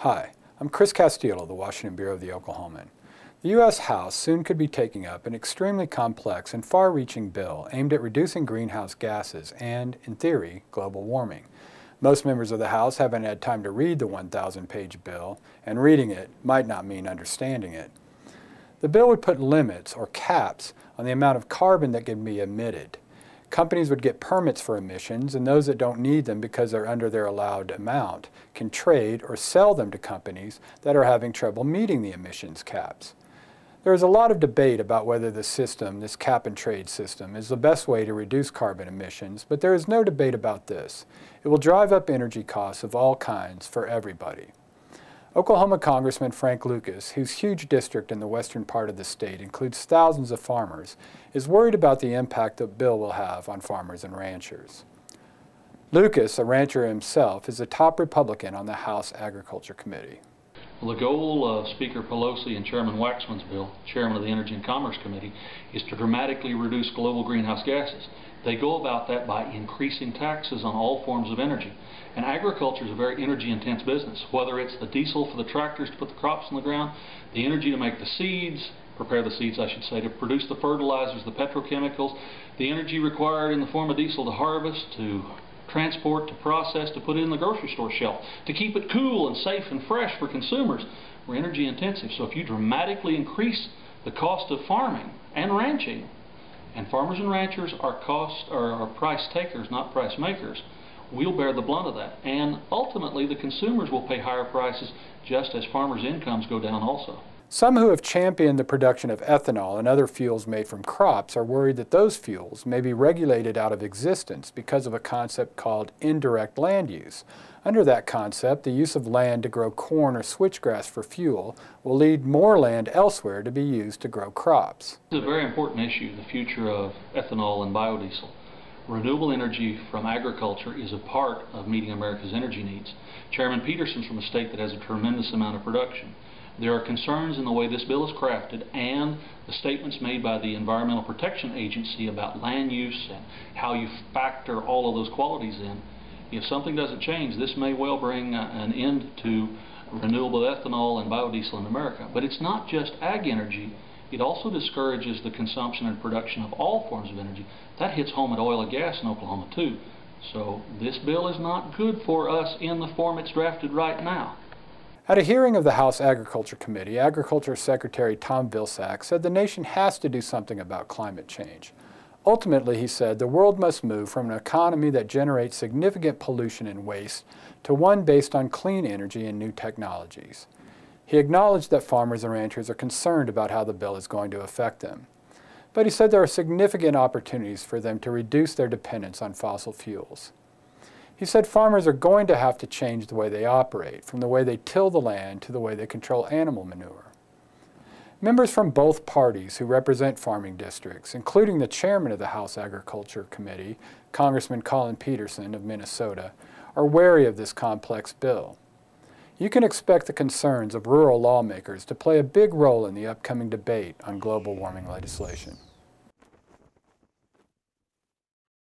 Hi, I'm Chris Casteel of the Washington Bureau of the Oklahoman. The U.S. House soon could be taking up an extremely complex and far-reaching bill aimed at reducing greenhouse gases and, in theory, global warming. Most members of the House haven't had time to read the 1,000-page bill, and reading it might not mean understanding it. The bill would put limits or caps on the amount of carbon that can be emitted. Companies would get permits for emissions, and those that don't need them because they're under their allowed amount can trade or sell them to companies that are having trouble meeting the emissions caps. There is a lot of debate about whether the system, this cap and trade system, is the best way to reduce carbon emissions, but there is no debate about this. It will drive up energy costs of all kinds for everybody. Oklahoma Congressman Frank Lucas, whose huge district in the western part of the state includes thousands of farmers, is worried about the impact the bill will have on farmers and ranchers. Lucas, a rancher himself, is the top Republican on the House Agriculture Committee. Well, the goal of Speaker Pelosi and Chairman Waxman's bill, Chairman of the Energy and Commerce Committee, is to dramatically reduce global greenhouse gases. They go about that by increasing taxes on all forms of energy. And agriculture is a very energy-intense business, whether it's the diesel for the tractors to put the crops in the ground, the energy to make the seeds, prepare the seeds I should say, to produce the fertilizers, the petrochemicals, the energy required in the form of diesel to harvest, to transport, to process, to put it in the grocery store shelf, to keep it cool and safe and fresh for consumers. We're energy intensive, so if you dramatically increase the cost of farming and ranching, and farmers and ranchers are price takers, not price makers, we'll bear the blunt of that. And ultimately, the consumers will pay higher prices just as farmers' incomes go down also. Some who have championed the production of ethanol and other fuels made from crops are worried that those fuels may be regulated out of existence because of a concept called indirect land use. Under that concept, the use of land to grow corn or switchgrass for fuel will lead more land elsewhere to be used to grow crops. It's a very important issue, the future of ethanol and biodiesel. Renewable energy from agriculture is a part of meeting America's energy needs. Chairman Peterson's from a state that has a tremendous amount of production. There are concerns in the way this bill is crafted and the statements made by the Environmental Protection Agency about land use and how you factor all of those qualities in. If something doesn't change, this may well bring an end to renewable ethanol and biodiesel in America. But it's not just ag energy. It also discourages the consumption and production of all forms of energy. That hits home at oil and gas in Oklahoma too. So this bill is not good for us in the form it's drafted right now. At a hearing of the House Agriculture Committee, Agriculture Secretary Tom Vilsack said the nation has to do something about climate change. Ultimately, he said, the world must move from an economy that generates significant pollution and waste to one based on clean energy and new technologies. He acknowledged that farmers and ranchers are concerned about how the bill is going to affect them. But he said there are significant opportunities for them to reduce their dependence on fossil fuels. He said farmers are going to have to change the way they operate, from the way they till the land to the way they control animal manure. Members from both parties who represent farming districts, including the chairman of the House Agriculture Committee, Congressman Peterson of Minnesota, are wary of this complex bill. You can expect the concerns of rural lawmakers to play a big role in the upcoming debate on global warming legislation.